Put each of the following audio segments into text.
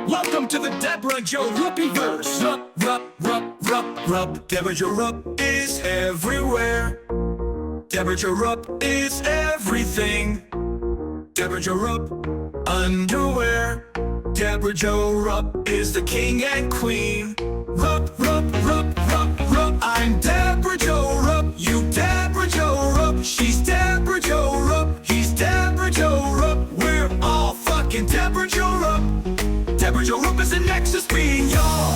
Welcome to the Debra Jo Ruppiverse. Rupp. Debra Jo Rupp is everywhere. Debra Jo Rupp is everything. Debra Jo Rupp, underwear. Debra Jo Rupp is the king and queen. Rupp. I'm Debra Jo Rupp. You Debra Jo Rupp. She's Debra Jo Rupp. He's Debra Jo Rupp. We're all fucking Debra Jo Rupp. Debra Jo Rupp is the nexus being y'all.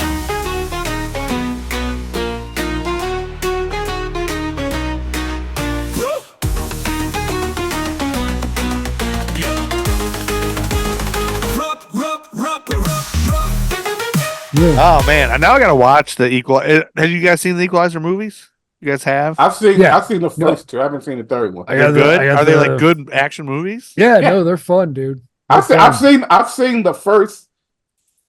Oh man, now I gotta watch the Equalizer. Have you guys seen the Equalizer movies? You guys have? I've seen the first two. I haven't seen the third one. They're good. Are they like good action movies? Yeah, no, they're fun, dude. I've seen the first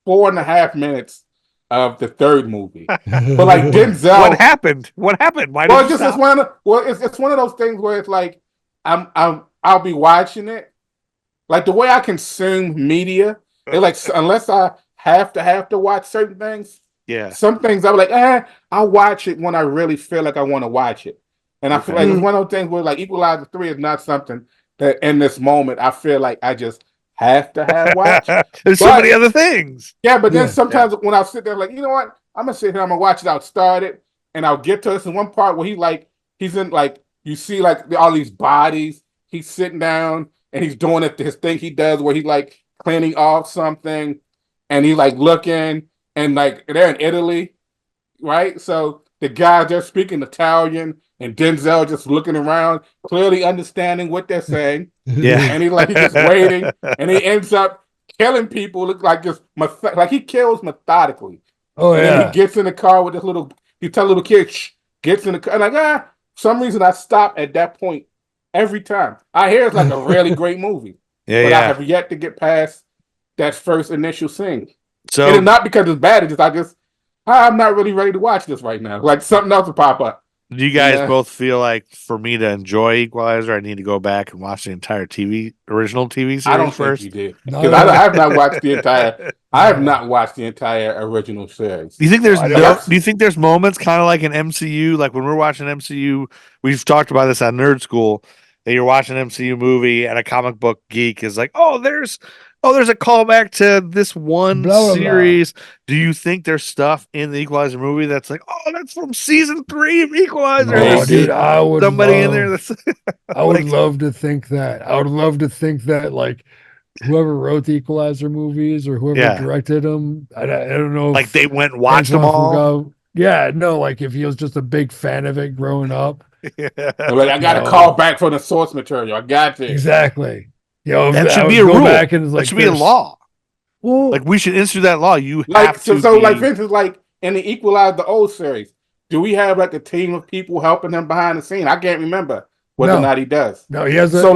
4.5 minutes of the third movie. But like Denzel, what happened? Why did it's one of those things where it's like I'll be watching it. Like the way I consume media, it like unless I have to watch certain things. Yeah. Some things I'm like, I'll watch it when I really feel like I want to watch it. And I feel like it's one of those things where like Equalizer 3 is not something that in this moment I feel like I just have to watch. There's so many other things. Yeah, but then sometimes when I sit there like, you know what? I'm gonna sit here, I'm gonna watch it, I'll start it, and I'll get to this in one part where he's in like you see like all these bodies, he's sitting down and he's doing his thing he does where he's like cleaning off something. And he like looking, and like they're in Italy, right? So the guys they're speaking Italian, and Denzel just looking around, clearly understanding what they're saying. Yeah, and he's just waiting, and he ends up killing people. Look like he kills methodically. Oh and yeah. Then he gets in the car with this little. You tell little kid, shh, gets in the car, and like for some reason I stop at that point every time. I hear it's like a really great movie. Yeah, but I have yet to get past that first initial scene. So and it's not because it's bad, it's I'm not really ready to watch this right now. Like something else will pop up. Do you guys both feel like for me to enjoy Equalizer, I need to go back and watch the entire original TV series I don't first? think you did. Because I have not watched the entire I have not watched the entire original series. Do you think there's moments kind of like an MCU, like when we're watching MCU, we've talked about this on Nerd School, that you're watching an MCU movie and a comic book geek is like, there's a callback to this one series. Do you think there's stuff in the Equalizer movie that's like, that's from season 3 of Equalizer? Oh, dude, I would in there that's I would love to think that. I would love to think that like whoever wrote the Equalizer movies or whoever directed them, I don't know. Like they went and watched them all. Like if he was just a big fan of it growing up. Like I got to call back for the source material. I got to. Exactly. That should be a rule. That should be a law. Well, like we should institute that law. You have to. So like for instance, like in the Equalizer, the old series, do we have like a team of people helping him behind the scene? I can't remember whether or not he does. No, he has a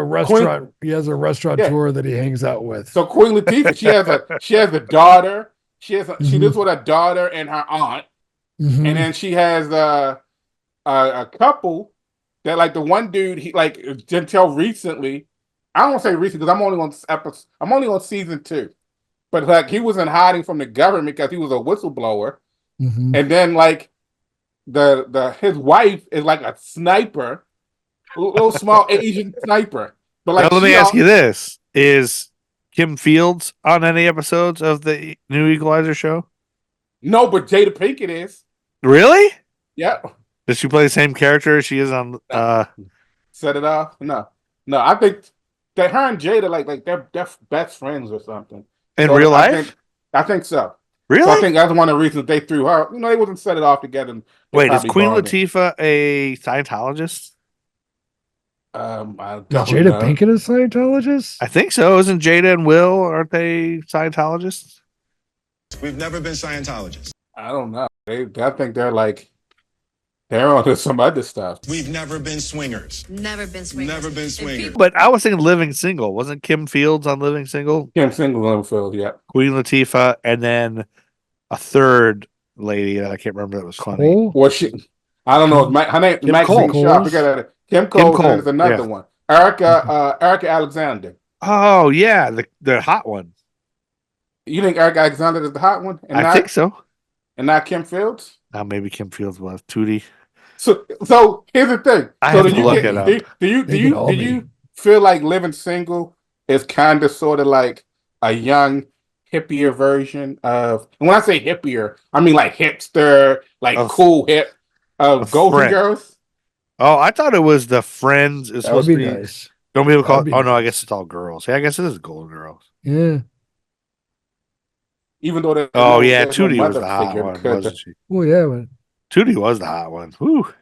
restaurant. He has a restaurateur that he hangs out with. So Queen Latifah, she has a daughter. She lives with her daughter and her aunt, and then she has a couple that like the one dude he like Denzel recently. I don't want to say recent because I'm only on season 2, but like he was in hiding from the government because he was a whistleblower, and then like his wife is like a sniper, little small Asian sniper. But like, now, let me ask you this: is Kim Fields on any episodes of the new Equalizer show? No, but Jada Pinkett is. Really? Yeah. Does she play the same character as she is on? Set it off? No. I think that her and Jada like they're best friends or something. In real life? I think so. Really? So I think that's one of the reasons they threw her. They wasn't set it off together. Wait, is Queen Latifah a Scientologist? Jada Pinkett a Scientologist? I think so. Isn't Jada and Will, aren't they Scientologists? We've never been Scientologists. I don't know. I think they're onto some other stuff. We've never been swingers. Never been swingers. But I was thinking Living Single. Wasn't Kim Fields on Living Single? Kim Living Fields, yeah. Queen Latifah, and then a third lady that I can't remember that was funny. Well, I don't know. Her name Maxine Sharp. Kim Cole is another one. Erica Alexander. Oh yeah, the hot one. You think Eric Alexander is the hot one? And I think so. And not Kim Fields? Now maybe Kim Fields was Tootie. So here's the thing. I So have to look it up. Do you feel like living single is kind of sort of like a young, hippier version of? And when I say hippier, I mean like hipster, like cool hip of Golden Girls. Oh, I thought it was the Friends. Is That would supposed be to be nice. Don't be able to call. That'd Oh be no, I nice. guess it's all girls. Yeah, I guess it is Golden Girls. Yeah. Even though there's Tootie was mother the hot figure, one, because wasn't she? Oh yeah, but Tootie was the hot one. Whew.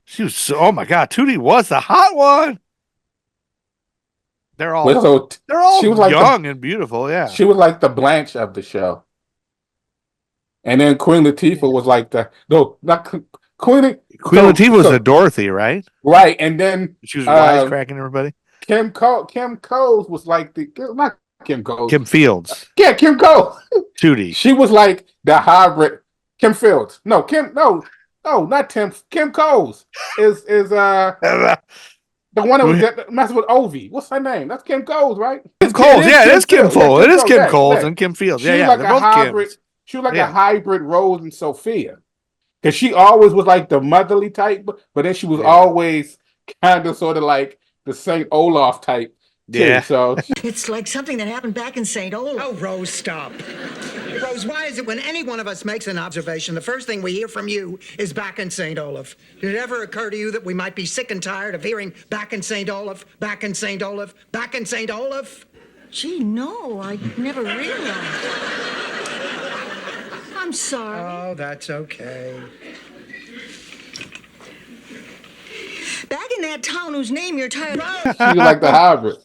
She was so. Oh my God, Tootie was the hot one. They're all. They're all she was like young and beautiful. Yeah. She was like the Blanche of the show. And then Queen Latifah was like Queen Latifah was the Dorothy, right? Right, and then she was wisecracking everybody. Kim Coles was like not Kim Coles. Kim Fields. Yeah, Kim Coles. Tootie. She was like the hybrid. Kim Fields. No, not Tim. Kim Coles is the one that was messing with Ovi. What's her name? That's Kim Coles, right? Kim Coles. Yeah, it is Kim Coles. It is Kim Coles yeah. and Kim Fields. She was Yeah, like they're a both hybrid. Kims. She was like a hybrid Rose and Sophia. Because she always was like the motherly type, but then she was always kind of sort of like the St. Olaf type. Too, yeah. So it's like something that happened back in St. Olaf. Oh, Rose, stop. Rose, why is it when any one of us makes an observation, the first thing we hear from you is back in St. Olaf? Did it ever occur to you that we might be sick and tired of hearing back in St. Olaf, back in St. Olaf, back in St. Olaf? Gee, no, I never realized. I'm sorry. Oh, that's okay. Back in that town whose name you're tired of. she was like the hybrid.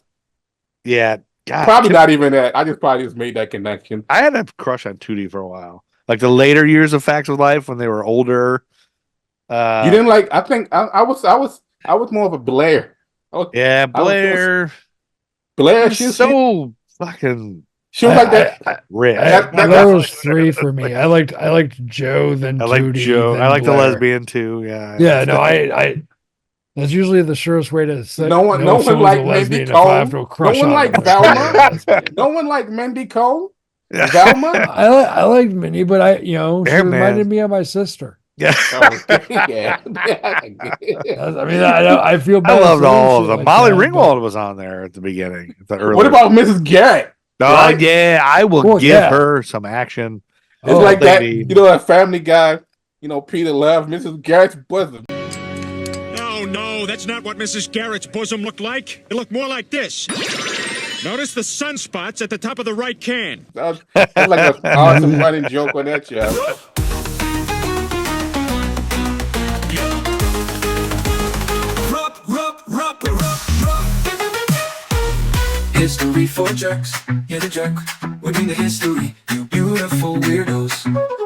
Yeah. God, probably not even that. I probably just made that connection. I had a crush on Tootie for a while. Like the later years of Facts of Life when they were older. You didn't like? I think I was more of a Blair. Blair. Blair. She's so fucking. She was like that. Rich. That was 3 for me. I liked Joe, then I like Tootie, Joe. then I like the Blair. lesbian too. Yeah. Yeah. No, I. That's usually the surest way to say. No one like Mindy Cole. No one like Velma. No one like Mindy Cole. Velma. I liked Minnie, but she reminded me of my sister. Yeah. Yeah. I mean, I feel bad. I loved all of them. Like Molly that, Ringwald was on there at the beginning. What about Mrs. Garrett? Oh, right? yeah. I will give her some action. It's like that, a Family Guy, Peter loved Mrs. Garrett's bosom. No, that's not what Mrs. Garrett's bosom looked like. It looked more like this. Notice the sunspots at the top of the right can. That's like an awesome running joke on that show. Rupp. History for jerks. Yeah, the jerk. We're doing the history. You beautiful weirdos.